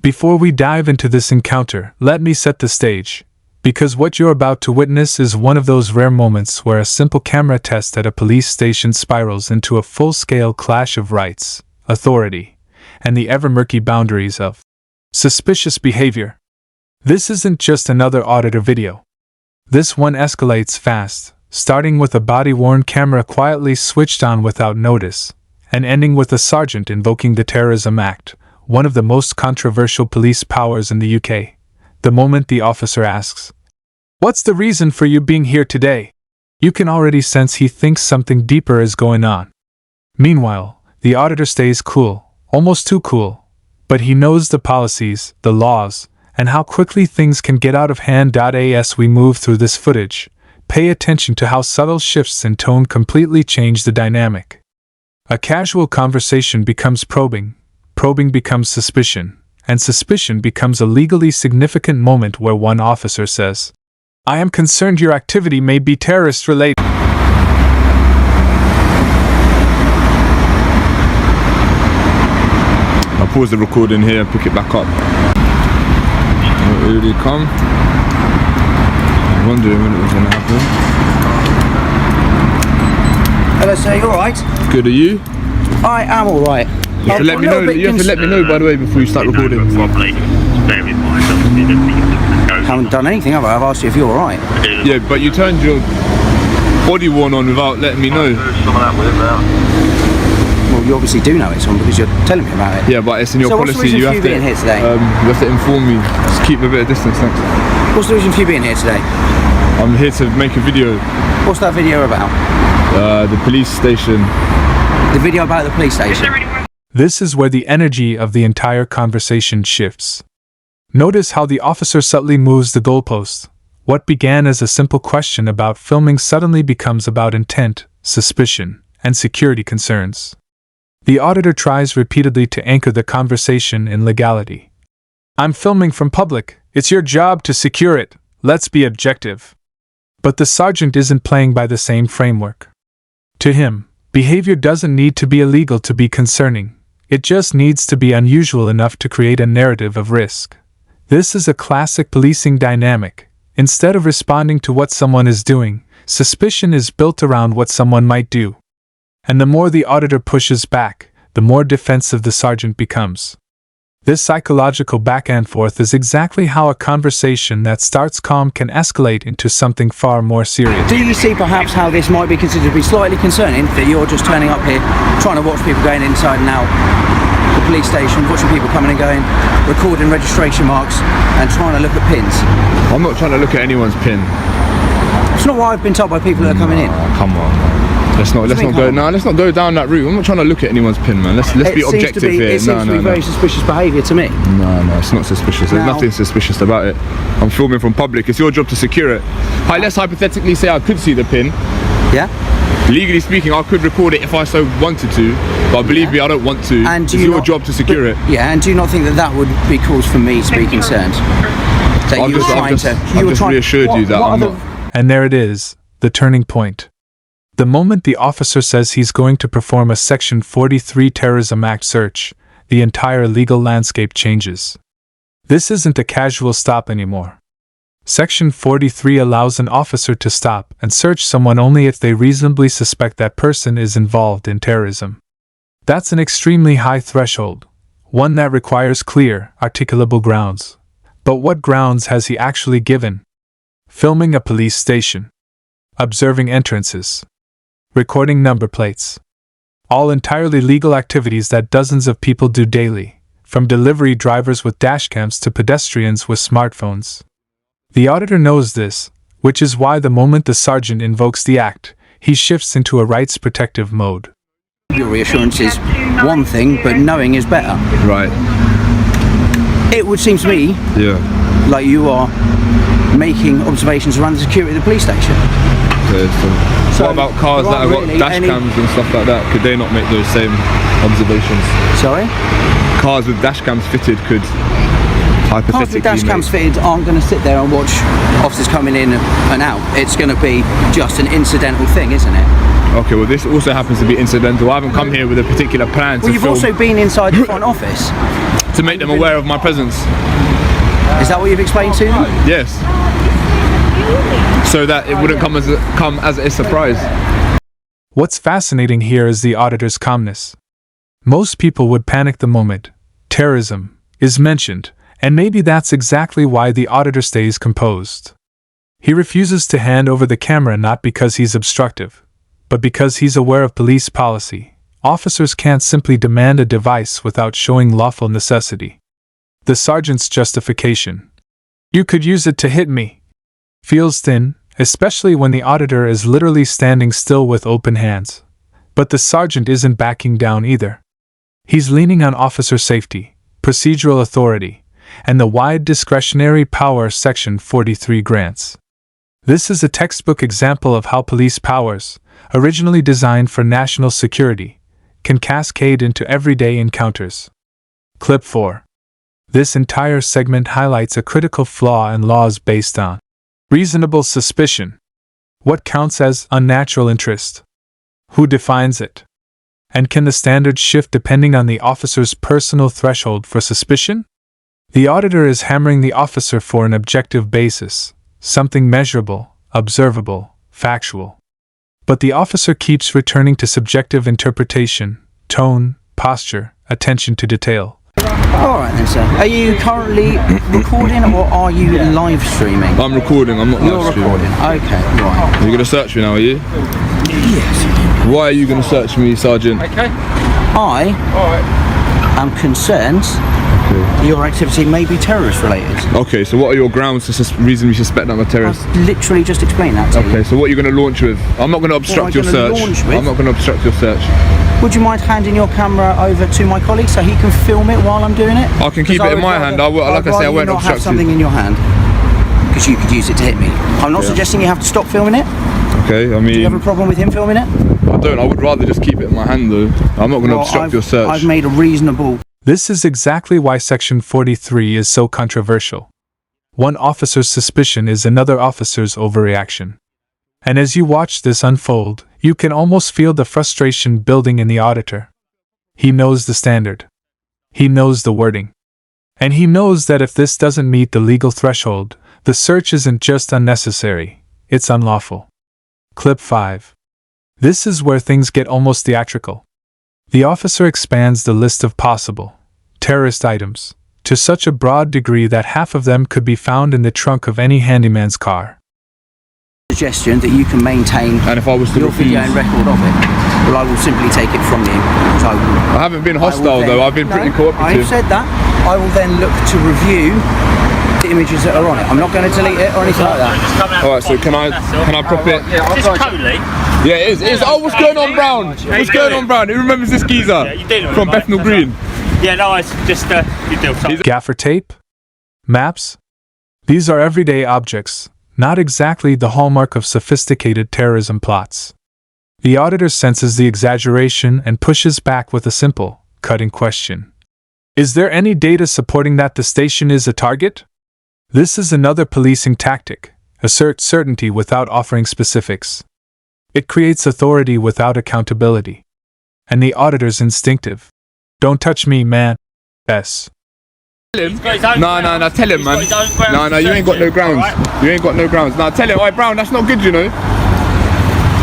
Before we dive into this encounter, let me set the stage, because what you're about to witness is one of those rare moments where a simple camera test at a police station spirals into a full-scale clash of rights, authority, and the ever-murky boundaries of suspicious behavior. This isn't just another Auditor video. This one escalates fast, starting with a body-worn camera quietly switched on without notice, and ending with a sergeant invoking the Terrorism Act, one of the most controversial police powers in the UK. The moment the officer asks, "What's the reason for you being here today?" you can already sense he thinks something deeper is going on. Meanwhile, the auditor stays cool, almost too cool, but he knows the policies, the laws, and how quickly things can get out of hand. As we move through this footage, pay attention to how subtle shifts in tone completely change the dynamic. A casual conversation becomes probing, probing becomes suspicion, and suspicion becomes a legally significant moment where one officer says, "I am concerned your activity may be terrorist-related." I'll pause the recording here and pick it back up. Here they come. I'm wondering when it was going to happen. Hello sir, you alright? Good, are you? I am alright. You have to let me know, by the way, before you start recording. I haven't done anything, have I? I've asked you if you're alright. Yeah, but you turned your body worn on without letting me know. Well, you obviously do know it's on because you're telling me about it. Yeah, but it's in your policy. You have to being here today? You have to inform me. Just keep a bit of distance, thanks. What's the reason for you being here today? I'm here to make a video. What's that video about? The police station. The video about the police station? This is where the energy of the entire conversation shifts. Notice how the officer subtly moves the goalpost. What began as a simple question about filming suddenly becomes about intent, suspicion, and security concerns. The auditor tries repeatedly to anchor the conversation in legality. "I'm filming from public. It's your job to secure it. Let's be objective." But the sergeant isn't playing by the same framework. To him, behavior doesn't need to be illegal to be concerning. It just needs to be unusual enough to create a narrative of risk. This is a classic policing dynamic. Instead of responding to what someone is doing, suspicion is built around what someone might do. And the more the auditor pushes back, the more defensive the sergeant becomes. This psychological back and forth is exactly how a conversation that starts calm can escalate into something far more serious. Do you see perhaps how this might be considered to be slightly concerning, that you're just turning up here, trying to watch people going inside and out the police station, watching people coming and going, recording registration marks, and trying to look at pins? I'm not trying to look at anyone's pin. It's not what I've been told by people that are coming in. Come on. Let's not go down that route. I'm not trying to look at anyone's pin, man. Let's be objective here. It seems to be very suspicious behaviour to me. No, it's not suspicious. There's nothing suspicious about it. I'm filming from public. It's your job to secure it. Let's hypothetically say I could see the pin. Yeah? Legally speaking, I could record it if I so wanted to, but believe me, I don't want to. And it's your job to secure it. Yeah, and do you not think that that would be cause for me to be concerned? I've just reassured you that I'm not. And there it is, the turning point. The moment the officer says he's going to perform a Section 43 Terrorism Act search, the entire legal landscape changes. This isn't a casual stop anymore. Section 43 allows an officer to stop and search someone only if they reasonably suspect that person is involved in terrorism. That's an extremely high threshold, one that requires clear, articulable grounds. But what grounds has he actually given? Filming a police station, observing entrances, recording number plates. All entirely legal activities that dozens of people do daily, from delivery drivers with dashcams to pedestrians with smartphones. The auditor knows this, which is why the moment the sergeant invokes the act, he shifts into a rights protective mode. Your reassurance is one thing, but knowing is better. Right. It would seem to me like you are making observations around the security of the police station. So what about cars that have got dash cams and stuff like that? Could they not make those same observations? Sorry? Cars with dash cams fitted could hypothetically. Cars with dash cams fitted aren't going to sit there and watch officers coming in and out. It's going to be just an incidental thing, isn't it? Okay, well this also happens to be incidental. I haven't come here with a particular plan to film. Well, you've also been inside the front office. To make them aware of my presence. Is that what you've explained to them? Yes. So that it wouldn't come as a surprise. What's fascinating here is the auditor's calmness. Most people would panic the moment terrorism is mentioned, and maybe that's exactly why the auditor stays composed. He refuses to hand over the camera not because he's obstructive, but because he's aware of police policy. Officers can't simply demand a device without showing lawful necessity. The sergeant's justification, "You could use it to hit me," feels thin, especially when the auditor is literally standing still with open hands. But the sergeant isn't backing down either. He's leaning on officer safety, procedural authority, and the wide discretionary power Section 43 grants. This is a textbook example of how police powers, originally designed for national security, can cascade into everyday encounters. Clip 4. This entire segment highlights a critical flaw in laws based on reasonable suspicion. What counts as unnatural interest? Who defines it? And can the standard shift depending on the officer's personal threshold for suspicion? The auditor is hammering the officer for an objective basis, something measurable, observable, factual. But the officer keeps returning to subjective interpretation, tone, posture, attention to detail. Alright then, sir. Are you currently recording or are you live streaming? I'm recording, I'm not live streaming. You're recording, okay, right. You're going to search me now, are you? Yes. Why are you going to search me, Sergeant? I am concerned your activity may be terrorist related. Okay, so what are your grounds to reason we suspect that I'm a terrorist? I've literally just explained that to you. Okay, so what are you going to launch with? I'm not going to obstruct your search. I'm not going to obstruct your search. Would you mind handing your camera over to my colleague so he can film it while I'm doing it? I can keep it in my hand. Like I say, I won't not have obstruct something you. in your hand because you could use it to hit me. I'm not suggesting you have to stop filming it. Okay, I mean... Do you have a problem with him filming it? I don't. I would rather just keep it in my hand though. I'm not going to obstruct your search. I've made a reasonable... This is exactly why Section 43 is so controversial. One officer's suspicion is another officer's overreaction. And as you watch this unfold, you can almost feel the frustration building in the auditor. He knows the standard. He knows the wording. And he knows that if this doesn't meet the legal threshold, the search isn't just unnecessary, it's unlawful. Clip 5. This is where things get almost theatrical. The officer expands the list of possible terrorist items to such a broad degree that half of them could be found in the trunk of any handyman's car. Suggestion that you can maintain And if I was to your refuse... video and record of it, well, I will simply take it from you. I haven't been hostile though, I've been pretty cooperative. I've said that. I will then look to review the images that are on it. I'm not going to delete it or anything like that. Alright, so can I prop it? Is this Coley? Yeah, it is. Oh, what's going on, Brown? What's going on, Brown? Who remembers this geezer? Yeah, you do. From Bethnal Green. Yeah, no, it's just you do something. Gaffer tape? Maps? These are everyday objects, not exactly the hallmark of sophisticated terrorism plots. The auditor senses the exaggeration and pushes back with a simple, cutting question. Is there any data supporting that the station is a target? This is another policing tactic, assert certainty without offering specifics. It creates authority without accountability. And the auditor's instinctive. Don't touch me, man. S. No, tell him, man. No, you ain't got no grounds. You ain't got no grounds. No, tell him, alright, Brown, that's not good, you know.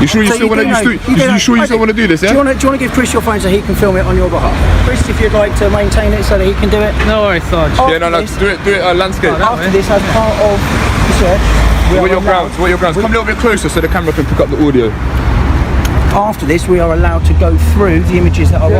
You sure you still want to do this, yeah? Do you want to give Chris your phone so he can film it on your behalf? Chris, if you'd like to maintain it so that he can do it. No worries, Sarge. Yeah, no, do it landscape. After this, as part of the search, what are your grounds? Come a little bit closer so the camera can pick up the audio. After this, we are allowed to go through the images that are on